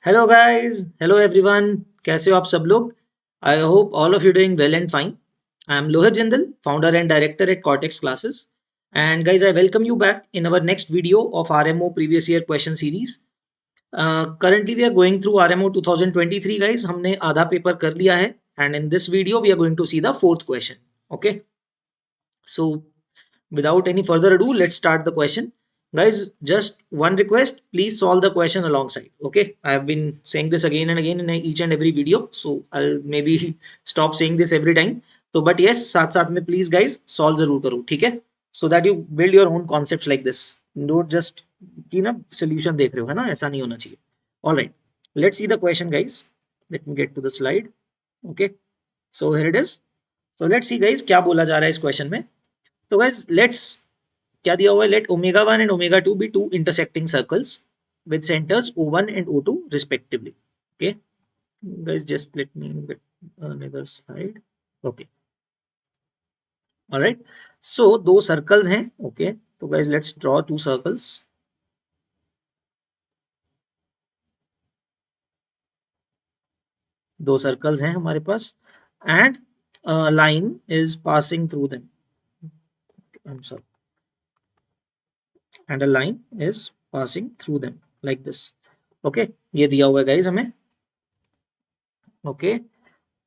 Hello guys, hello everyone. कैसे हो आप सब लोग? I hope all of you doing well and fine. I am Lohit Jindal, founder and director at Cortex Classes. And guys, I welcome you back in our next video of RMO previous year question series. Currently we are going through RMO 2023 guys. हमने आधा paper कर लिया है and in this video we are going to see the fourth question. Okay, so without any further ado, let's start the question. Guys, just one request, please solve the question alongside. Okay, I have been saying this again and again in each and every video, so I'll maybe stop saying this every time. तो but yes, साथ साथ में please guys solve जरूर करो, ठीक है? So that you build your own concepts like this. Don't just कि ना solution देख रहे हो, है ना? ऐसा नहीं होना चाहिए. All right, let's see the question guys. Let me get to the slide. Okay, so here it is. So let's see guys क्या बोला जा रहा है इस question में. तो guys let's क्या दिया हुआ है, let omega 1 and omega 2 be two intersecting circles with centers O1 and O2 respectively. Okay guys, just let me get another slide. Okay, all right, so दो circles हैं. Okay, तो guys let's draw two circles. दो circles हैं हमारे पास and a line is passing through them. I'm sorry, and a line is passing through them like this. Okay, ये दिया हुआ है guys हमें. Okay,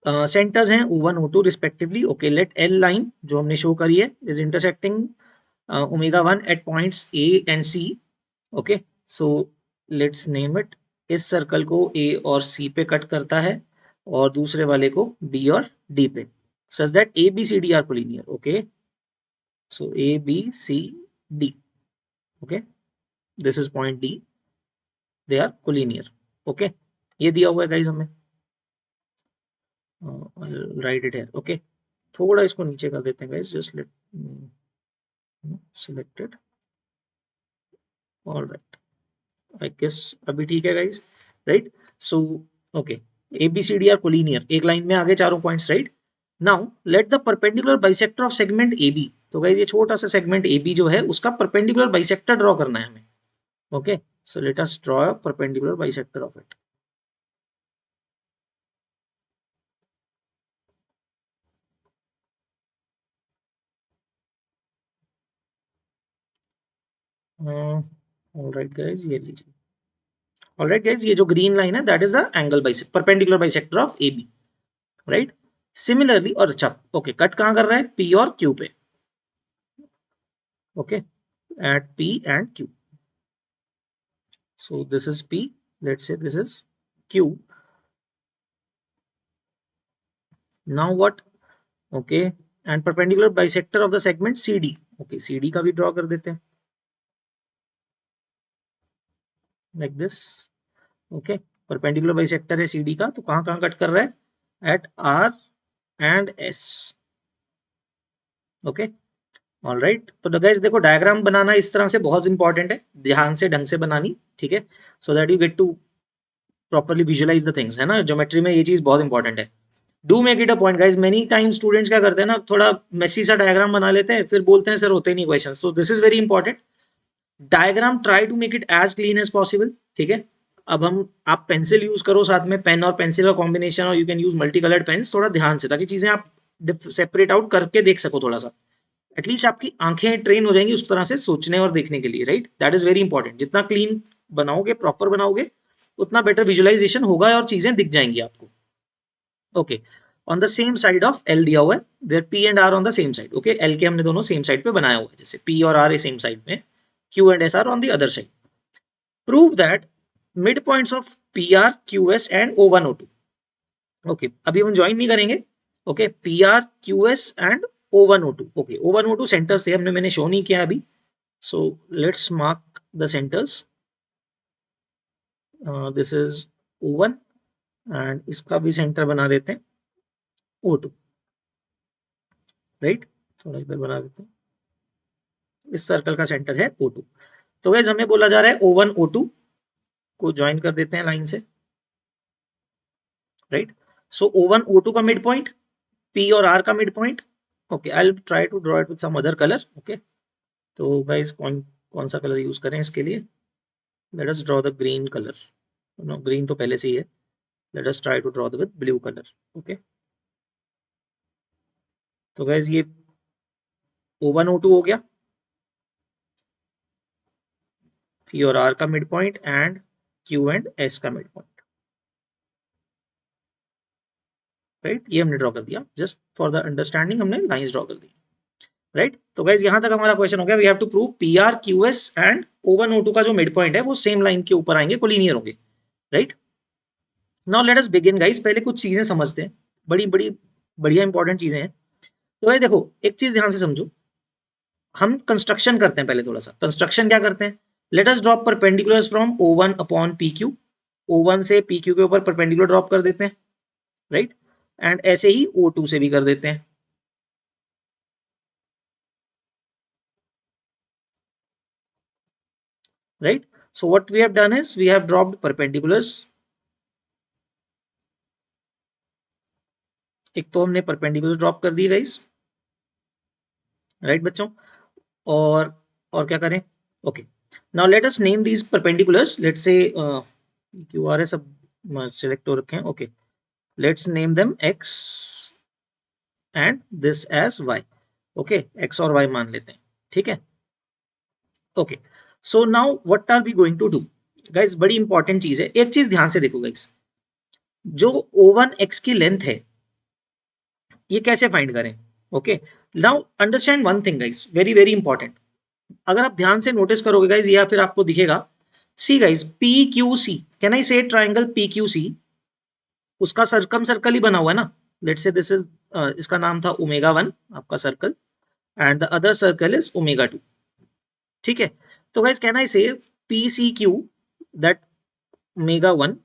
सेंटर्स हैं O1 O2 respectively. Okay, let L line जो हमने शो करी है is intersecting omega 1 at points A and C. Okay, so let's name it. इस सर्कल को ए और सी पे कट करता है और दूसरे वाले को बी और डी पे, such that A B C D are collinear. Okay, so A B C D. Okay, this is point D, they are collinear. Okay, ये दिया हुआ है गाइस हमें. राइट इट है. ओके, थोड़ा इसको नीचे कर देते हैं guys. Just let selected. All right, I guess अभी ठीक है guys, right? So okay, A B C D are collinear. एक लाइन में आगे चारों points, right? Now let the perpendicular bisector of segment AB. तो guys ये छोटा सा सेगमेंट AB जो है उसका परपेंडिकुलर बाइसेक्टर ड्रॉ करना है हमें. Okay, so let us draw a perpendicular bisector of it. Alright guys, ये लीजिए. ऑलराइट गाइस, ये जो ग्रीन लाइन है that is the angle bisector, perpendicular bisector of AB, right? Similarly, और अच्छा ओके, कट कहां कर रहा है? P और Q पे. Okay, at P and Q. So this is P, let's say this is Q. Now what? Okay, and perpendicular bisector of the segment CD. Okay, CD का भी draw कर देते हैं like this. Okay, perpendicular bisector है CD का, तो कहाँ कहाँ कट कर रहा है? At R and S. Okay, all right. तो गाइस देखो, डायग्राम बनाना इस तरह से बहुत इंपॉर्टेंट है, ध्यान से ढंग से बनानी, ठीक है? So that you get to properly visualise the things, है ना? ज्योमेट्री में ये चीज बहुत इंपॉर्टेंट है. Do make it a point guys. Many time students क्या करते हैं ना, थोड़ा मेसी सा डायग्राम बना लेते हैं, फिर बोलते हैं सर होते नहीं question. So this is very important. Diagram try to make it as clean as possible, ठीक है? अब हम, आप पेंसिल यूज करो साथ में, पेन और पेंसिल का कॉम्बिनेशन, और you can use multi coloured pens, थोड़ा ध्यान से, ताकि चीजें आप सेपरेट आउट करके देख सको थोड़ा सा. एटलीस्ट आपकी आंखें ट्रेन हो जाएंगी उस तरह से सोचने और देखने के लिए, right? That is very important. जितना क्लीन बनाओगे, प्रॉपर बनाओगे, उतना बेटर विजुअलाइजेशन होगा और चीजें दिख जाएंगी आपको. Okay, on the same side of L दिया हुआ है, there P and R on the same side. Okay, L के हमने दोनों सेम साइड पे बनाया हुआ है, जैसे पी और आर सेम साइड में, Q and S are on the other side. Prove that midpoint of P R, Q S and O one O two. Okay, अभी हम ज्वाइन नहीं करेंगे. Okay, P R, Q S and O1 O2. Okay, O1 O2 centres थे, मैंने show नहीं किया अभी. So let's mark the centres. This is O1 and इसका भी सेंटर बना देते हैं O2, राइट? थोड़ा इधर बना देते हैं. इस सर्कल का सेंटर है O2. तो गाइस हमें बोला जा रहा है O1 O2 को ज्वाइन कर देते हैं लाइन से, राइट? सो O1 O2 का मिड पॉइंट, P और R का midpoint. Okay, I will try to draw it with some other colour. Okay, तो गाइस कौन कौन सा कलर यूज करें इसके लिए? Let us draw the green colour. No green तो पहले से ही है, let us try to draw the with blue colour. Okay, तो गाइज ये O1 O2 हो गया, P और R का mid point and Q and S का मिड पॉइंट, राइट। ये हमने ड्रॉ कर दिया, जस्ट फॉर द अंडरस्टैंडिंग हमने लाइंस ड्रॉ कर दी, राइट। तो गाइज यहां तक हमारा क्वेश्चन हो गया। We have to prove PR QS and O1 O2 का जो मिड पॉइंट है वो सेम लाइन के ऊपर आएंगे, कोलिनियर होंगे, right. Now let us begin guys, पहले कुछ चीजें समझते हैं, बड़ी बड़ी बढ़िया इंपॉर्टेंट चीजें हैं। तो भाई देखो, एक चीज ध्यान से समझो, हम कंस्ट्रक्शन करते हैं पहले, थोड़ा सा कंस्ट्रक्शन क्या करते हैं। Let us drop perpendiculars from O1 upon PQ, O1 से PQ के ऊपर परपेंडिकुलर ड्रॉप कर देते हैं, राइट। एंड ऐसे ही O2 से भी कर देते हैं, right. So what we have done is we have dropped perpendiculars, एक तो हमने परपेंडिकुलर ड्रॉप कर दिए गाइस, राइट बच्चों। और और क्या करें, okay. Now let us name these perpendiculars, let's say QR है, सब सिलेक्ट हो रखे हैं, okay. Let's name them X and this as Y, okay. X और Y मान लेते हैं, ठीक है, okay. So now what are we going to do guys, बड़ी इंपॉर्टेंट चीज है, एक चीज ध्यान से देखो गाइस, जो O1 X की लेंथ है ये कैसे फाइंड करें, okay. Now understand one thing guys, very very important, अगर आप ध्यान से नोटिस करोगे गाइस या फिर आपको दिखेगा, see guys PQC, can I से ट्राइंगल PQC, उसका सर्कम सर्कल ही बना हुआ है ना। लेट्स से दिस इज, इसका नाम था ω1 आपका circle, and the other circle is ω2, ठीक है। तो गाइस कैन आई से PCQ दैट ω1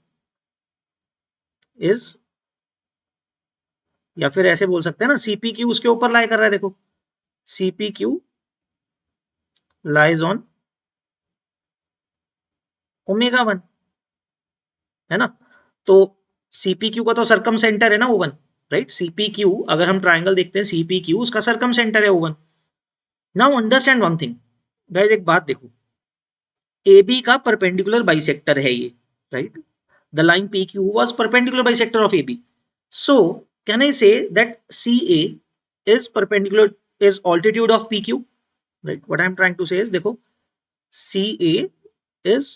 इज, या फिर ऐसे बोल सकते हैं ना, CPQ उसके ऊपर लाई कर रहा है, देखो CPQ लाइज ऑन ω1, है ना। तो CPQ का तो सरकम सेंटर है ना O1, राइट। CPQ अगर हम ट्राइंगल देखते हैं, CPQ उसका सरकम सेंटर है O1। Now understand one thing guys, एक बात देखो, AB का परपेंडिकुलर बाइसेक्टर है ये, right. The line PQ was perpendicular bisector of AB, so can I say that CA is perpendicular, is altitude of PQ, right? What I am trying to say is, देखो CA is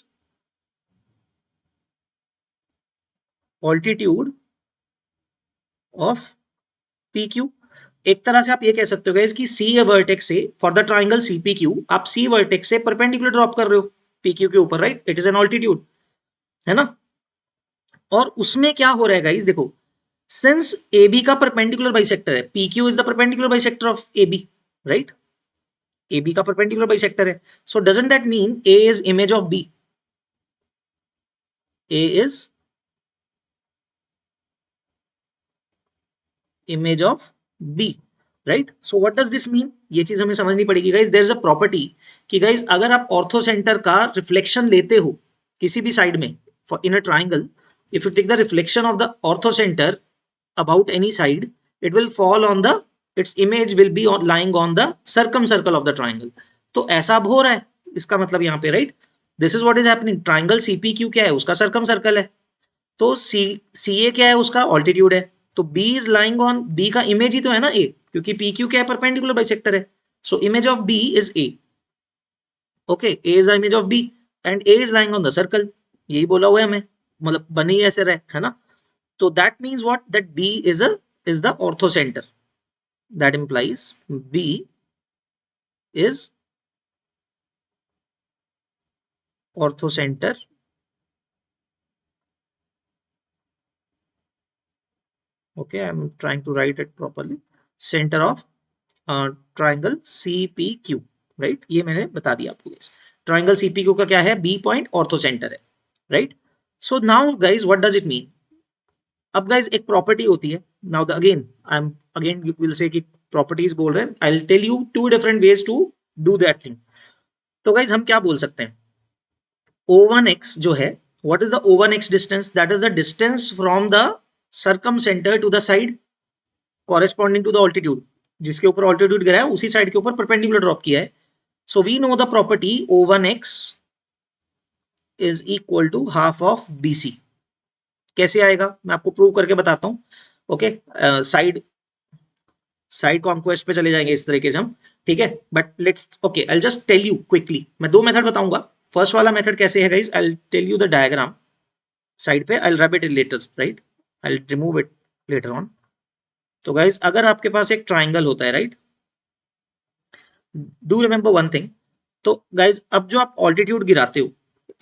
altitude of PQ। एक तरह से आप ये कह सकते हो guys कि C वर्टेक्स से, फॉर द ट्राइंगल CPQ, आप C वर्टेक्स से परपेंडिकुलर ड्रॉप कर रहे हो PQ के ऊपर, right. It is an altitude, है ना। और उसमें क्या हो रहा है गाइस, देखो सिंस AB का परपेंडिकुलर बाइसेक्टर है, PQ is the perpendicular bisector of AB, right. AB का परपेंडिकुलर बाइसेक्टर है, so doesn't that mean A is image of B, A is image of B, right. So what does this mean, ये चीज हमें समझनी पड़ेगी guys. There is a property कि guys अगर आप ऑर्थो सेंटर का रिफ्लेक्शन लेते हो किसी भी साइड में, in a triangle, if you take the reflection of the ortho center about any side, it will fall on the, its image will be lying on the circumcircle of the triangle। तो ऐसा अब हो रहा है, इसका मतलब यहाँ पे, right, this is what is happening. Triangle CPQ क्या है, उसका सर्कम सर्कल है, तो CA क्या है, उसका ऑल्टीट्यूड है। तो B is lying on, B का इमेज ही तो है ना A, क्योंकि PQ क्या है, परपेंडिकुलर बाइसेक्टर है। So image of B is A, okay. A is the image of B and A is lying on the circle, यही बोला हुआ है हमें, मतलब बनी ऐसे रहे, है ना। तो that means what, that B is the orthocenter, that implies B is orthocenter, okay, I'm trying to write it properly, center of triangle CPQ, right। ये मैंने बता दिया आपको guys, triangle CPQ का क्या है, B point orthocenter है, right। so now guys what does it mean, अब गाइज एक प्रॉपर्टी होती है, now again I am, again you will say कि प्रॉपर्टीज बोल रहे हैं, I will tell you two different ways to do that thing. तो गाइज हम क्या बोल सकते हैं, O1x जो है, what is the O1x distance, that is the distance from the circumcentre to the side corresponding to the altitude, जिसके ऊपर ऑल्टीट्यूड गिरा है उसी साइड के ऊपर परपेंडिकुलर ड्रॉप किया है। So we know the property O1x is equal to half of BC। कैसे आएगा मैं आपको प्रूव करके बताता हूँ। ओके, साइड कॉन्क्वेस्ट पे चले जाएंगे इस तरीके से हम, ठीक है। But let's okay, I just tell you quickly, मैं दो मेथड बताऊंगा। फर्स्ट वाला मेथड कैसे है guys, I tell you the diagram side पे, I rub it later, right, I remove it later on. तो गाइस अगर आपके पास एक ट्राइंगल होता है, right, do remember one thing. तो गाइज अब जो आप ऑल्टीट्यूड गिराते हो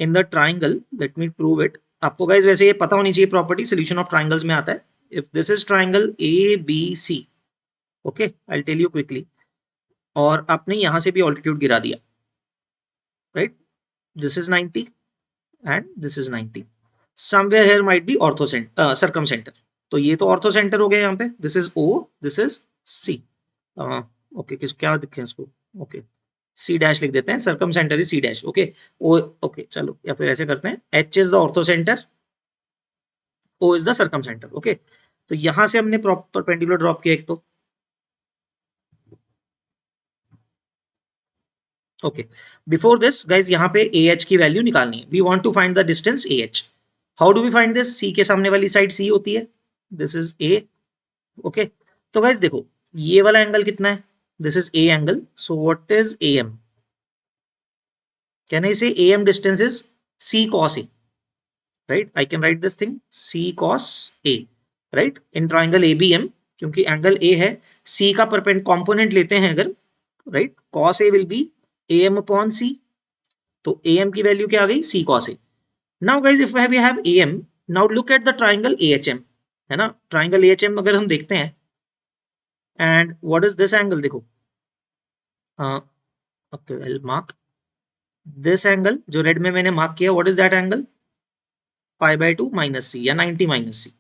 in the triangle, let me prove it. आपको गाइज वैसे ये पता होनी चाहिए, प्रॉपर्टी सोल्यूशन ऑफ ट्राइंगल्स में आता है। If this is triangle ABC, okay, I tell you quickly, और आपने यहां से भी ऑल्टीट्यूड गिरा दिया, right, this is 90 and this is 90, somewhere here might be ortho circumcentre. तो ये तो ऑर्थो सेंटर हो गया यहाँ पे, this is O, this is C। Okay, किस क्या दिखे इसको, ओके, C डैश लिख देते हैं, circumcentre is C dash, okay. Oh okay चलो, या फिर ऐसे करते हैं, H is the orthocentre, O is the circumcentre, okay. तो यहां से हमने परपेंडिकुलर ड्रॉप किया एक, तो ओके। बिफोर दिस गाइज यहाँ पे AH की वैल्यू निकालनी है, we want to find the distance AH। How do we find this, C के सामने वाली साइड C होती है, दिस इज A, ओके। तो गाइज देखो ये वाला एंगल कितना है, this is A angle, so what is AM, can I say AM distance is C cos A, right, I can write this thing C cos A, right, in triangle ABM, क्योंकि angle A है, C का component लेते हैं अगर, right, cos A will be AM upon C, तो AM की value क्या आ गई, C cos A। now guys if we have AM, now look at the triangle AHM, है ना, ट्राइंगल AHM अगर हम देखते हैं, and what is this angle, देखो okay, I mark this angle जो रेड में मैंने मार्क किया, what is that angle, π/2 minus C या 90 minus C,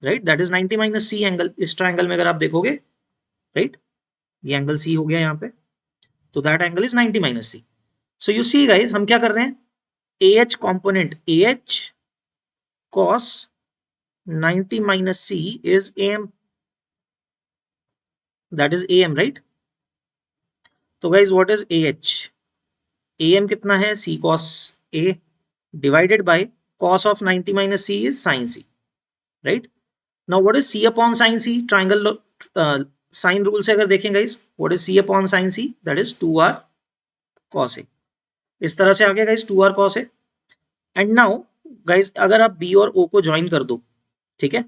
right, that is 90 minus C angle इस ट्राइंगल में अगर आप देखोगे, राइट, ये एंगल C हो गया यहाँ पे, तो that angle is 90 minus C। So you see guys हम क्या कर रहे हैं, AH component AH cos 90 minus C is AM, that is AM, right. तो guys what is AH, AM कितना है, C cos A divided by cos of 90 minus C is sin C, right. Now what is C upon sin C, triangle sine rule से अगर देखें guys, what is C upon sin C, that is 2R cos A। इस तरह से आ गया guys 2R cos A। And now guys अगर आप B और O को ज्वाइन कर दो, ठीक है,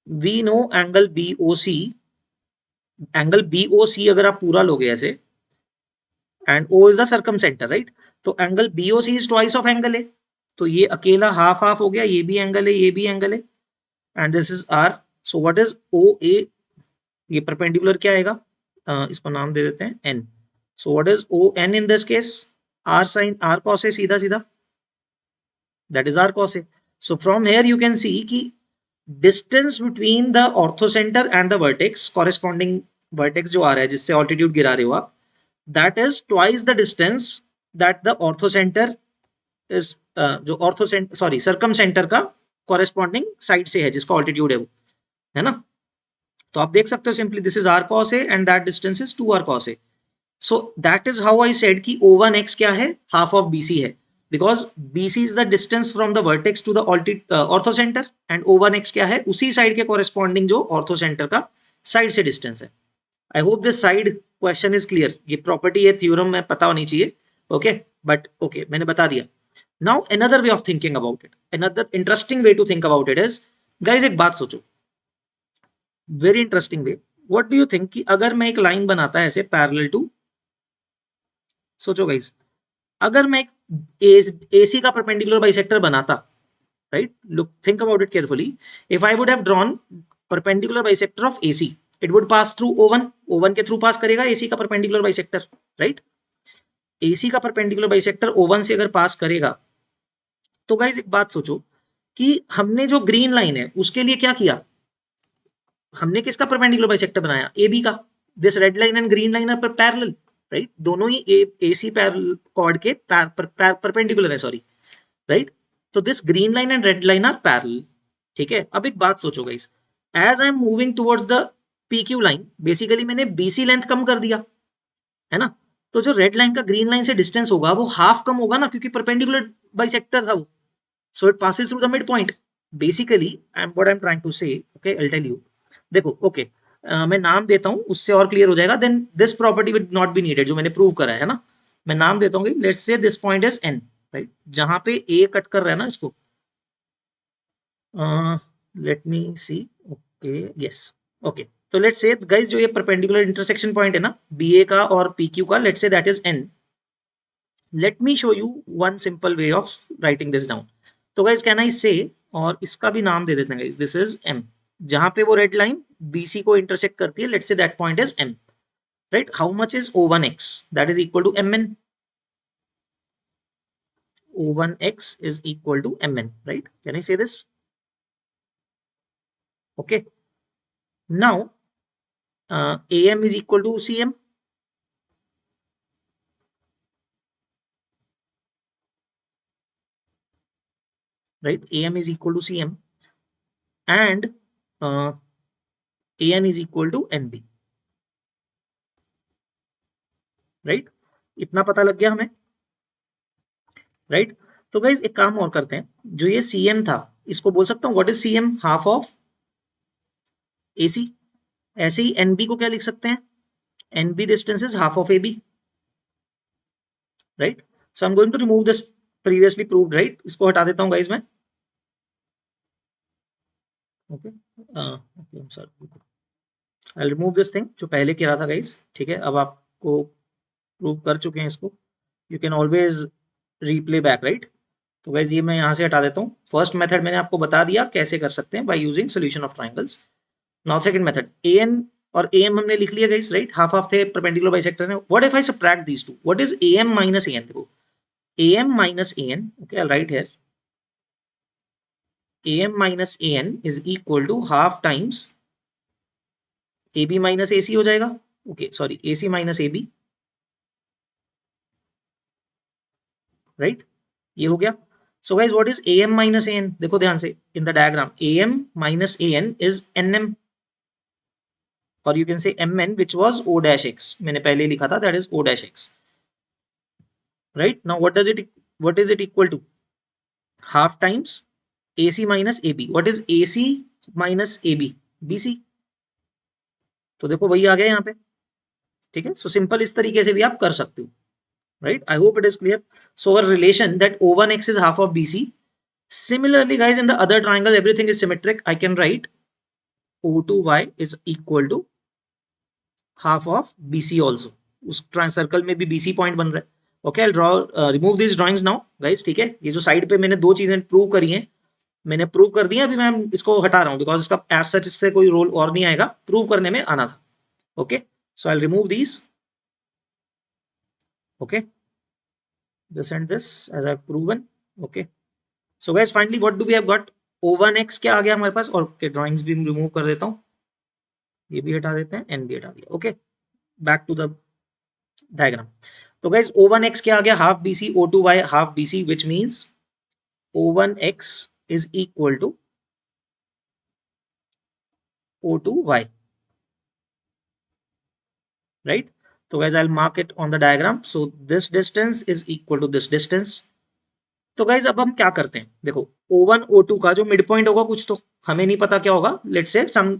we know angle BOC, angle BOC अगर आप पूरा लोगे ऐसे, and O is the circumcentre, right, तो angle BOC is twice of angle A, तो ये अकेला हाफ हाफ हो गया, ये भी एंगल है, ये भी एंगल है, and this is R। So what is OA, ये परपेंडिकुलर क्या आएगा, इसको नाम दे देते हैं N। So what is ON in this case, R sin R cos A, सीधा सीधा, that is R cos A। So from here you can see कि distance between the orthocentre and the vertex, corresponding vertex जो आ रहा है जिससे altitude गिरा रहे हो आप, that is twice the distance that the orthocentre is, जो orthocentre sorry circumcentre का कॉरेस्पॉन्डिंग साइड से है जिसका ऑल्टीट्यूड है वो, है ना। तो आप देख सकते हो simply this is R cos A and that distance is 2R cos A। So that is how I said कि O1x क्या है, हाफ ऑफ BC है, because BC is the distance from the vertex to the orthocentre, and O1x क्या है, उसी side के corresponding जो orthocentre का साइड से डिस्टेंस है। I hope this side question is clear, ये प्रॉपर्टी है, थ्योरम में पता होनी चाहिए, ओके, बट ओके मैंने बता दिया। Now another way of thinking about it, another interesting way to think about it is, guys एक बात सोचो, very interesting way, what do you think कि अगर मैं एक लाइन बनाता है ऐसे पैरेलल टू, सोचो गाइज, अगर मैं एक AC का परपेंडिकुलर बाइसेक्टर बनाता, right, look think about it carefully, if I would have drawn perpendicular bisector of AC, it would pass through O1, O1 के थ्रू पास करेगा AC का परपेंडिकुलर बाइसेक्टर, राइट, AC का perpendicular bisector O1 से अगर पास करेगा, तो guys एक बात सोचो कि हमने जो ग्रीन लाइन है उसके लिए क्या किया, हमने किसका परपेंडिकुलर बाइसेक्टर बनाया, AB का, this red line and green line are parallel, right, दोनों ही AC पैरेलल कॉर्ड के परपेंडिकुलर है, सॉरी, राइट, तो this green line and red line are parallel, ठीक है। अब एक बात सोचो guys, as I am moving towards the PQ line, basically मैंने BC लेंथ कम कर दिया, है ना, तो जो रेड लाइन का ग्रीन लाइन से डिस्टेंस होगा वो हाफ कम होगा ना, क्योंकि परपेंडिकुलर बाइसेक्टर था वो. So it passes through the midpoint. Basically I am what I am trying to say, okay I will tell you. देखो ओके, मैं नाम देता हूँ, उससे और क्लियर हो जाएगा. Then this property will not be needed, जो मैंने प्रूव करा है ना. मैं नाम देता हूँ, let's say this point is N, right. जहां पे ए कट कर रहा है ना इसको, let me see. Okay yes, okay. तो लेट्स से गाइस, जो ये परपेंडिकुलर इंटरसेक्शन पॉइंट है ना बी ए का और पी क्यू का, let's say that is an. Let me show you one simple way of writing this down. तो guys can I से, और इसका भी नाम दे देते हैं गाइस, दिस इज एम. जहां पे वो रेड लाइन बीसी को इंटरसेक्ट करती है, let's say that point is M, right. How much is O1x? That is equal to mn. O1x is equal to mn, right? Can I say this? Okay. Now am is equal to cm, right? Am is equal to cm, and an is equal to nb, right? इतना पता लग गया हमें, right. तो guys एक काम और करते हैं, जो ये cm था इसको बोल सकता हूँ what is cm, half of ac. ऐसे ही nb को क्या लिख सकते हैं, nb distance is half of ab, right. So I am going to remove this previously proved, right. इसको हटा देता हूँ गाइज मैं. Okay okay sir, I remove this thing जो पहले कह रहा था गाइज. ठीक है, अब आपको प्रूव कर चुके हैं इसको. You can always replay back, right. तो गाइज ये मैं यहाँ से हटा देता हूँ. फर्स्ट मेथड मैंने आपको बता दिया कैसे कर सकते हैं, by using solution of triangles. Now second method, an और am हमने लिख लिया गाइस, राइट. हाफ हाफ थे, परपेंडिकुलर बाइसेक्टर है. What if I subtract these two? What is am minus an? देखो am minus an, okay I write here, am minus an is equal to half times ab minus ac हो जाएगा. Okay sorry, ac minus ab, right. ये हो गया. So guys what is am minus an? देखो ध्यान से in the diagram, am minus an is nm, और you can से mn which was o dash x. मैंने पहले लिखा था, that is o dash x, right. Now what is it equal to? Half times AC minus AB. What is AC minus AB? BC. तो देखो वही आ गया यहाँ पे, ठीक है. सो सिंपल इस तरीके से भी आप कर सकते हो, right. I hope it is clear. So our relation that O1x is half of BC. Similarly guys, in the other triangle everything is symmetric. I can write O2y is equal to half of BC also. उस circle में भी BC point बन रहा है. Okay I draw, remove this drawings now guys. ठीक है, ये जो साइड पे मैंने दो चीजें प्रूव करी हैं, मैंने प्रूव कर दिया. अभी मैं इसको हटा रहा हूं बिकॉज इसका एज सच इससे कोई रोल और नहीं आएगा, प्रूव करने में आना था. Okay so I remove these. Okay this and this as I proven. Okay so guys finally what do we have got? O1x क्या आ गया हमारे पास, और ड्राइंग्स भी रिमूव कर देता हूं, ये भी हटा देते हैं, एन भी हटा दिया. Okay back to the diagram. तो गाइस O1x क्या आ गया, half BC, O2y half BC, which means O1x is equal to O2y, right. So guys I'll mark it on the diagram. So this distance is equal to this distance. तो guys अब हम क्या करते हैं, देखो O1 O2 का जो mid point होगा, कुछ तो हमें नहीं पता क्या होगा, let's say some,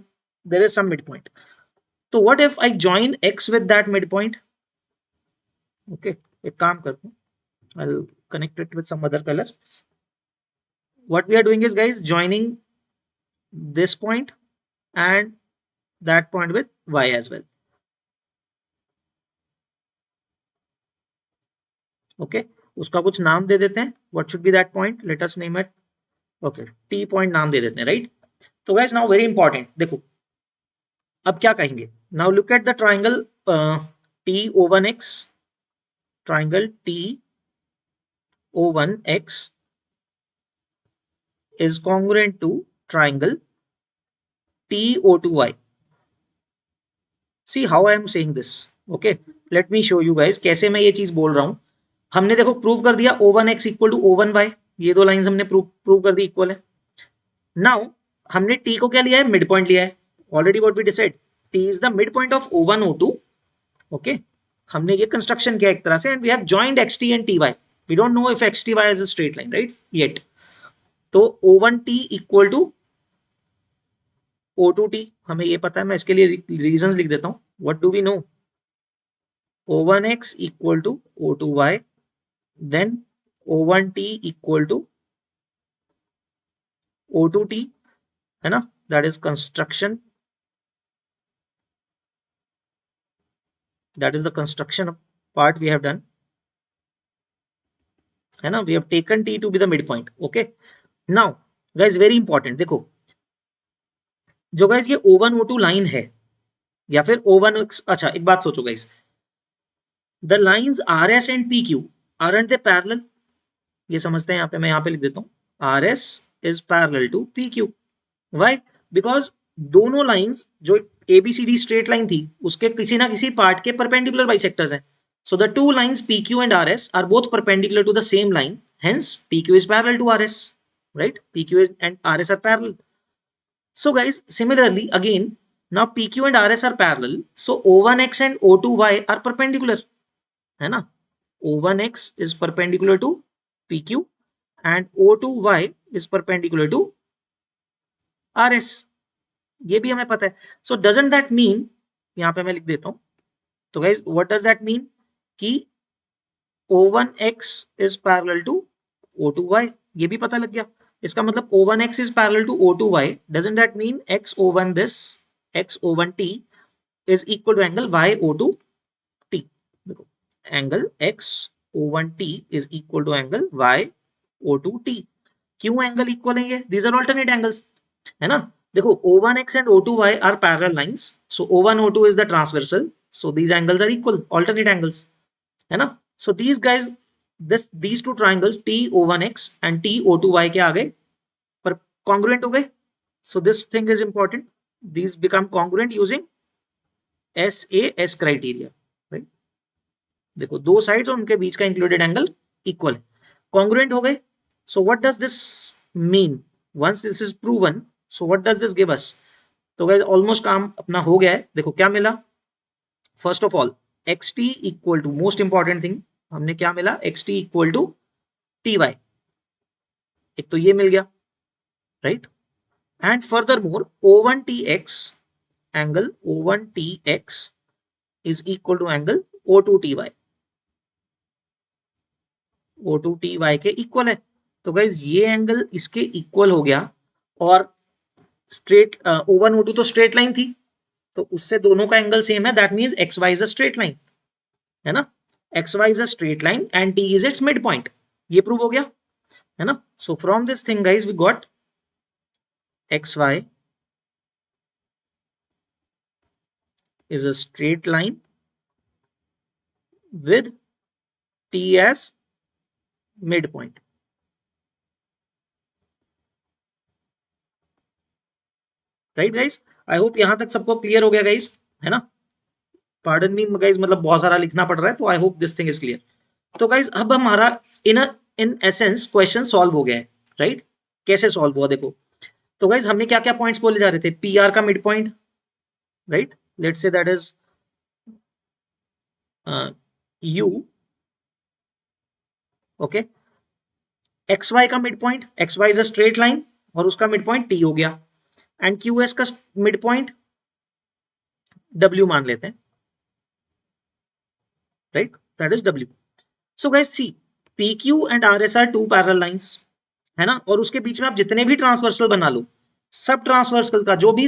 there is some midpoint. तो what if I join x with that midpoint? Okay एक काम करते हैं, I will connect it with some other colour. What we are doing is guys joining this point and that point with y as well. Okay, उसका कुछ नाम दे देते हैं. What should be that point? Let us name it. Okay, T point नाम दे देते हैं, right? तो guys now very important, देखो अब क्या कहेंगे. Now look at the triangle T O1x, triangle T O1x is congruent to triangle TO2y. See how I am saying this. Okay, let me show you guys कैसे मैं ये चीज बोल रहा हूं. हमने देखो प्रूव कर दिया O1x इक्वल टू O1y, ये दो लाइंस हमने प्रूव कर दी इक्वल है. नाउ हमने t को क्या लिया है, मिड पॉइंट लिया है. Already what we decide, t is the midpoint of O1 O2. ओके हमने ये कंस्ट्रक्शन किया एक तरह से, and we have joined xt and ty. We don't know if xt y is a straight line, right, yet. तो o1t equal to o2t हमें ये पता है. मैं इसके लिए रीजंस लिख देता हूं. What do we know? o1x equal to o2y, then o1t equal to o2t, है ना. That is construction, that is the construction part we have done, है ना. we have taken t to be the midpoint. okay, now guys very important, देखो जो guys ये o1 o2 line है या फिर o1, अच्छा एक बात सोचो guys, the lines rs and pq aren't they parallel? ये समझते हैं. यहाँ पे मैं यहाँ पे लिख देता हूँ rs is parallel to pq. why? because दोनों लाइंस जो ABCD स्ट्रेट लाइन थी उसके किसी ना किसी पार्ट के परपेंडिकुलर बाइसेक्टर्स हैं. So the two lines PQ and RS are both perpendicular to the same line. Hence PQ is parallel to RS, right? PQ and RS are parallel. So guys, similarly again, now PQ and RS are parallel. So O1X and O2Y are perpendicular, है ना. O1X is perpendicular to PQ and O2Y is perpendicular to RS. ये भी हमें पता है. So doesn't that mean, यहाँ पे मैं लिख देता हूँ. तो guys, what does that mean? कि O1x is parallel to O2y. ये भी पता लग गया. इसका मतलब O1x is parallel to O2y. Doesn't that mean x O1 this, x O1 t is equal to angle y O2 t? देखो, angle x O1 t is equal to angle y O2 t. क्यों angle equal है ये? These are alternate angles, है ना. देखो O1x and O2y are parallel lines. So O1 O2 is the transversal. So these angles are equal, alternate angles, है ना. So these guys, these two triangles TO1x and TO2y के आगे पर congruent हो गए. So this thing is important. These become congruent using SAS criteria, right? देखो दो sides और उनके बीच का इंक्लूडेड एंगल इक्वल है, congruent हो गए. So what does this mean? Once this is proven, so what does this give us? तो guys almost काम अपना हो गया है. देखो क्या मिला. First of all xt equal to, most important thing, हमने क्या मिला, xt इक्वल टू ty. एक तो ये मिल गया, right. And furthermore o1tx, angle o1tx is equal to angle o2ty. o2ty के इक्वल है. तो गाइज ये एंगल इसके इक्वल हो गया. और स्ट्रेट o1 o2 तो स्ट्रेट लाइन थी, तो उससे दोनों का एंगल सेम है. That means X Y is a straight line, है ना. X Y is a straight line and T is its midpoint. ये प्रूव हो गया, है ना. So from this thing guys we got X Y is a straight line with t as midpoint. Right guys, I hope यहां तक सबको clear हो गया गाइस, है ना. पार्डन मी गाइस, मतलब बहुत सारा लिखना पड़ रहा है, तो आई hope this thing is clear. तो गाइस अब हमारा इन एसेंस क्वेश्चन सॉल्व हो गया है, राइट. कैसे सॉल्व हुआ देखो. तो गाइस हमने क्या क्या पॉइंट्स बोले जा रहे थे. पी आर का midpoint, right, let's say that is U. Okay, X Y का midpoint, X Y is a straight line और उसका मिड पॉइंट टी हो गया. एंड क्यू एस का मिड पॉइंट W मान लेते हैं, right, that is W. So guys see, PQ and RS are two parallel lines, है ना. और उसके बीच में आप जितने भी ट्रांसवर्सल बना लो, सब ट्रांसवर्सल का जो भी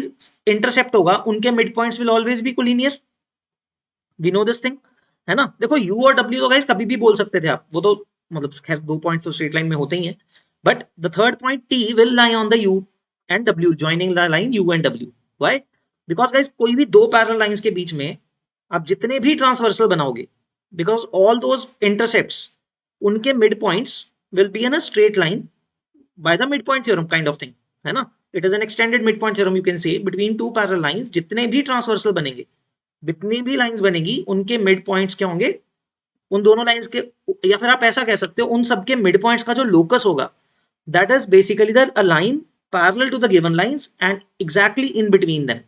इंटरसेप्ट होगा उनके midpoints will always be collinear. We know this thing, है ना. देखो U और W तो गाइस कभी भी बोल सकते थे आप, वो तो मतलब खैर दो पॉइंट्स तो स्ट्रेट लाइन में होते ही हैं. But the third point T will lie on the U and W, joining the line U and W. Why? Because guys कोई भी दो पैरेलल लाइंस के बीच में आप जितने भी ट्रांसवर्सल बनाओगे, बिकॉज ऑल दोज इंटरसेप्ट्स, उनके midpoints will be in a straight line by the midpoint theorem kind of thing, है ना. it is an extended midpoint theorem you can say between two parallel lines. जितने भी transversal बनेंगे, जितनी भी lines बनेगी, उनके मिड पॉइंट्स क्या होंगे, उन दोनों लाइंस के, या फिर आप ऐसा कह सकते हो उन सबके मिड पॉइंट्स का जो लोकस होगा, that is basically the a line parallel to the given lines and exactly in between them,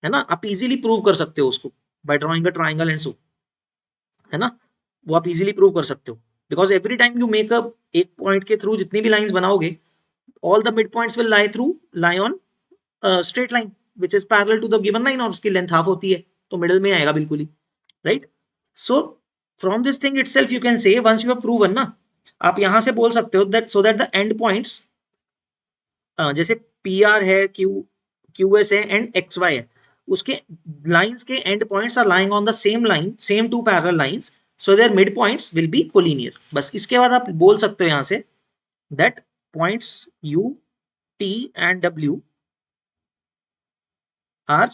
है ना. आप इजीली प्रूव कर सकते हो उसको by drawing a triangle and so. है ना, वो आप इजीली प्रूव कर सकते हो, because every time you make a एक पॉइंट के थ्रू जितनी भी लाइंस बनाओगे, all the midpoints will lie on a straight line which is parallel to the given line, और उसकी लेंथ हाफ होती है, तो मिडिल में आएगा बिल्कुल ही, right. So from this thing itself you can say, once you have proven ना, आप यहां से बोल सकते हो that so that the end points, जैसे पी आर है, क्यू एस है एंड एक्स वाई है, उसके लाइंस के end points are lying on the same line, same two parallel lines, so their midpoints will be collinear. बस इसके बाद आप बोल सकते हो यहां से that points U T and W are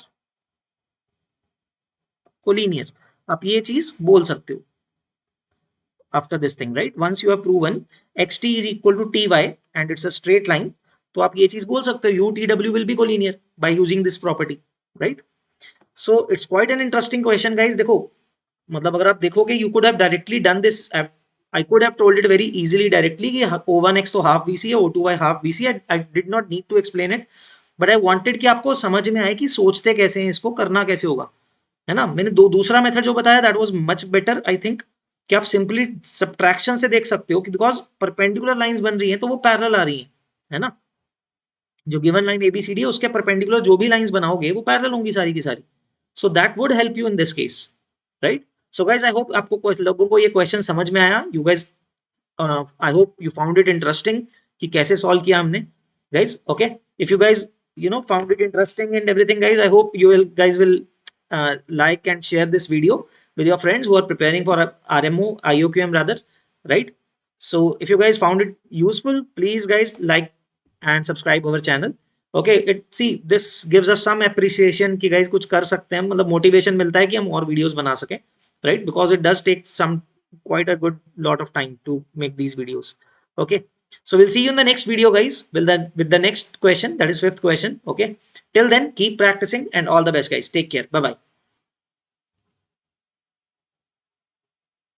collinear. आप ये चीज बोल सकते हो after this thing, right. Once you have proven X T is equal to T Y and it's a straight line, तो आप ये चीज बोल सकते हो U T W will be collinear by using this property, right. So it's quite an interesting question guys. देखो, मतलब अगर आप देखोगे, you could have directly done this, I could have told it very easily directly कि O1x तो half BC है, O2y half BC है. I did not need to explain it, but I wanted कि आपको समझ में आए कि सोचते कैसे हैं, इसको करना कैसे होगा, है ना. मैंने दूसरा मेथड जो बताया that was much better I think, कि आप सिंपली सब्ट्रैक्शन से देख सकते हो कि बिकॉज परपेंडिकुलर लाइंस बन रही हैं तो वो पैरेलल आ रही हैं, है ना. जो गिवन लाइन एबीसीडी है उसके परपेंडिकुलर जो भी लाइंस बनाओगे वो पैरेलल होंगी सारी की सारी. So that would help you in this case, right. So guys I hope आपको कुछ लोगों को ये क्वेश्चन समझ में आया. You guys, I hope you found it interesting कि कैसे सॉल्व किया हमने, guys. Okay, if you guys found it interesting and everything, guys, I hope you will guys will like and share this video with your friends who are preparing for RMO IOQM rather, right. So if you guys found it useful, please guys like and subscribe our channel. Okay, it see this gives us some appreciation कि guys कुछ कर सकते हैं, मतलब motivation मिलता है कि हम और videos बना सकें, right, because it does take some quite a good lot of time to make these videos. Okay, so we'll see you in the next video, guys, with the next question, that is fifth question. Okay, till then keep practicing and all the best, guys. Take care. Bye bye.